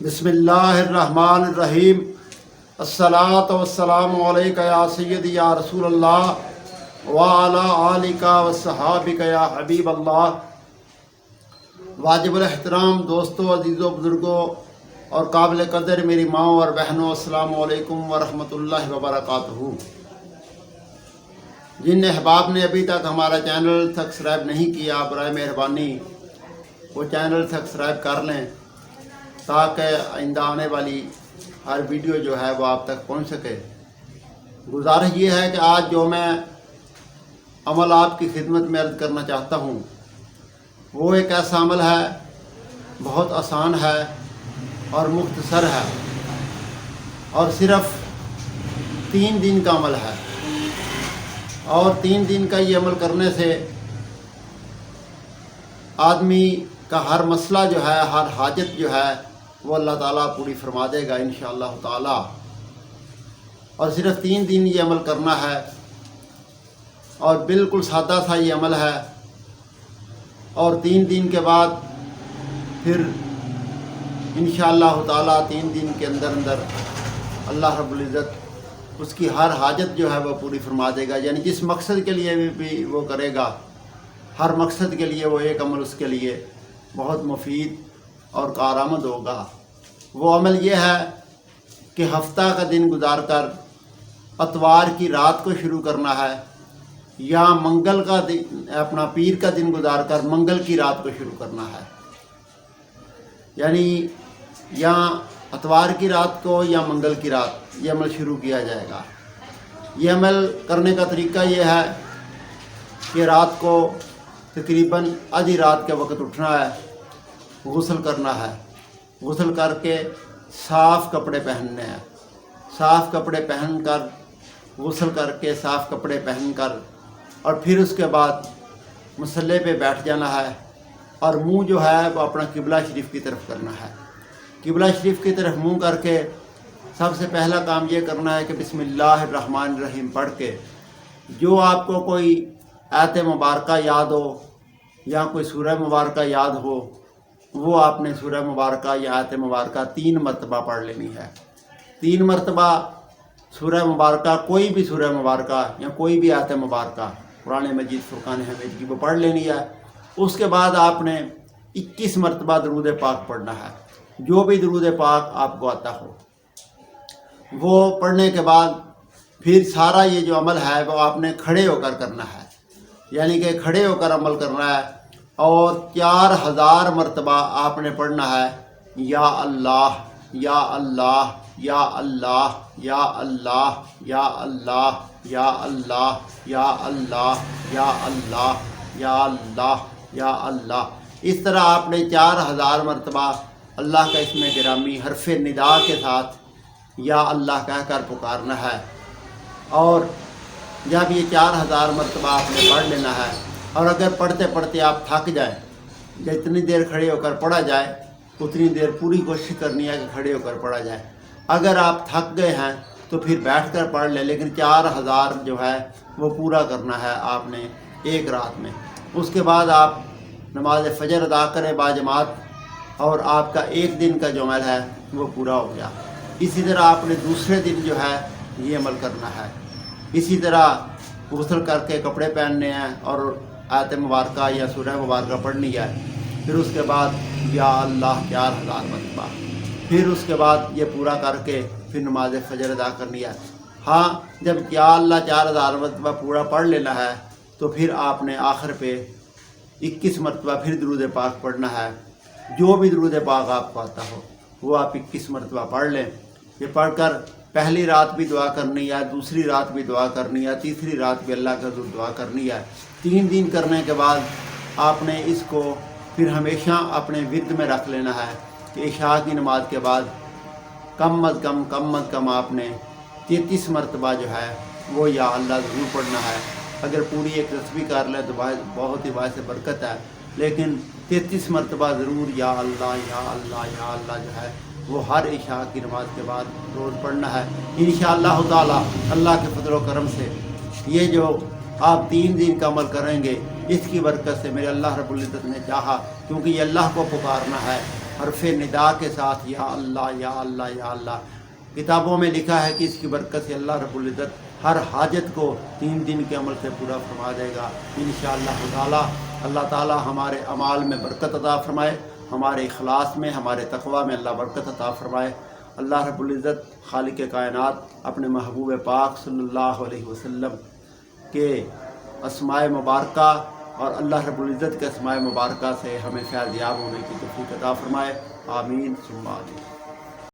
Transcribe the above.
बिस्मिल्लाह अर्रहमान अर्रहीम। अस्सलातु वस्सलामु अलैका या सय्यदी या रसूल अल्लाह व अला आलिका व सहाबिका या हबीब अल्लाह। वाजिबुल एहतराम दोस्तों, अजीज़ों, बुज़ुर्गों और काबिल कदर मेरी माओ और बहनों, अस्सलामु अलैकुम व रहमतुल्लाहि व बरकातुहू। जिन अहबाब ने अभी तक हमारा चैनल सब्सक्राइब नहीं किया, बराए मेहरबानी वो चैनल सब्सक्राइब कर लें ताकि आइंदा आने वाली हर वीडियो जो है वो आप तक पहुंच सके। गुजारिश ये है कि आज जो मैं अमल आपकी खिदमत में अर्ज़ करना चाहता हूँ वो एक ऐसा अमल है, बहुत आसान है और मुख्तसर है और सिर्फ़ 3 दिन का अमल है। और 3 दिन का ये अमल करने से आदमी का हर मसला जो है, हर हाजत जो है वो अल्लाह ताला पूरी फरमा देगा इंशाअल्लाह ताला। और सिर्फ 3 दिन ये अमल करना है और बिल्कुल सादा सा ये अमल है। और 3 दिन के बाद फिर इंशाअल्लाह ताला 3 दिन के अंदर अल्लाह रब्बुल इज़्ज़त उसकी हर हाजत जो है वो पूरी फरमा देगा। यानी जिस मकसद के लिए भी वो करेगा, हर मकसद के लिए वो एक अमल उसके लिए बहुत मुफीद और कारआमद होगा। वो अमल ये है कि हफ्ता का दिन गुजार कर अतवार की रात को शुरू करना है, या मंगल का दिन, अपना पीर का दिन गुजार कर मंगल की रात को शुरू करना है। यानी या अतवार की रात को या मंगल की रात ये अमल शुरू किया जाएगा। ये अमल करने का तरीका ये है कि रात को तकरीबन आधी रात के वक्त उठना है, गुस्ल करना है, गुस्ल करके साफ़ कपड़े पहनने हैं, साफ़ कपड़े पहनकर गुस्ल करके साफ़ कपड़े पहनकर और फिर उसके बाद मुसल्ले पे बैठ जाना है और मुंह जो है वो अपना किबला शरीफ की तरफ करना है। किबला शरीफ की तरफ मुंह करके सबसे पहला काम ये करना है कि बिस्मिल्लाहिर्रहमानिर्रहीम पढ़ के जो आपको कोई आयत मुबारका याद हो या कोई सूरह मुबारका याद हो, वो आपने सूरह मुबारका या आयत मुबारका 3 मरतबा पढ़ लेनी है। 3 मरतबा सूरह मुबारका, कोई भी सूरह मुबारका या कोई भी आयत मुबारका कुरान मजीद फुरकान हमीद की वो पढ़ लेनी है। उसके बाद आपने 21 मरतबा दरूद पाक पढ़ना है। जो भी दरूद पाक आपको आता हो वो पढ़ने के बाद फिर सारा ये जो अमल है वो आपने खड़े होकर करना है। यानी कि खड़े होकर अमल करना है और 4000 मरतबा आपने पढ़ना है, या अल्लाह या अल्लाह या अल्लाह या अल्लाह या अल्लाह या अल्लाह या अल्लाह या अल्लाह या अल्लाह या अल्लाह। इस तरह आपने 4000 मरतबा अल्लाह का इसमें गिरामी हरफ निदा के साथ या अल्लाह कहकर पुकारना है। और जब ये 4000 मरतबा आपने पढ़ लेना है और अगर पढ़ते पढ़ते आप थक जाए, जितनी देर खड़े होकर पढ़ा जाए उतनी देर पूरी कोशिश करनी है कि खड़े होकर पढ़ा जाए। अगर आप थक गए हैं तो फिर बैठकर पढ़ लें, लेकिन 4000 जो है वो पूरा करना है आपने एक रात में। उसके बाद आप नमाज फ़जर अदा करें बाजमात और आपका एक दिन का जो अमल है वो पूरा हो गया। इसी तरह आपने दूसरे दिन जो है ये अमल करना है। इसी तरह गुस्ल करके कपड़े पहनने हैं और आयत मुबारका या सूरह मुबारका पढ़नी है। फिर उसके बाद या अल्लाह 4000 मरतबा, फिर उसके बाद ये पूरा करके फिर नमाज फ़जर अदा करनी है। हाँ, जब या अल्लाह 4000 मरतबा पूरा पढ़ लेना है तो फिर आपने आखिर पे 21 मरतबा फिर दरूद पाक पढ़ना है। जो भी दरूद पाक आपको आता हो वो आप 21 मरतबा पढ़ लें। ये पढ़कर पहली रात भी दुआ करनी है, दूसरी रात भी दुआ करनी है, तीसरी रात भी अल्लाह का दुआ करनी है। 3 दिन करने के बाद आपने इसको फिर हमेशा अपने विर्द में रख लेना है कि इशा की नमाज के बाद कम अज़ कम आपने 33 मरतबा जो है वो या अल्लाह ज़रूर पढ़ना है। अगर पूरी एक तस्बीह कर लें तो बहुत ही बायस बरकत है, लेकिन 33 मरतबा ज़रूर या अल्लाह या अल्लाह या अल्लाह जो है वो हर इशा की नमाज के बाद रोज़ पढ़ना है। इंशाअल्लाह ताला अल्लाह के फजल व करम से ये जो आप 3 दिन का अमल करेंगे, इसकी बरकत से मेरे अल्लाह रब्बुल इज़्ज़त ने चाहा, क्योंकि ये अल्लाह को पुकारना है حرف ندا کے ساتھ یا اللہ یا اللہ یا اللہ. کتابوں میں لکھا ہے کہ اس کی برکت سے اللہ رب العزت ہر حاجت کو 3 دن کے عمل سے پورا فرما دے گا انشاءاللہ تعالی. اللہ تعالی ہمارے اعمال میں برکت عطا فرمائے، ہمارے اخلاص میں، ہمارے تقوی میں اللہ برکت عطا فرمائے. اللہ رب العزت خالق کائنات اپنے محبوب پاک صلی اللہ علیہ وسلم کے اسماء مبارکہ اور اللہ رب العزت کے اسماء مبارکہ سے ہمیں فیض یاب ہونے کی توفیق عطا فرمائے. آمین ثم آمین.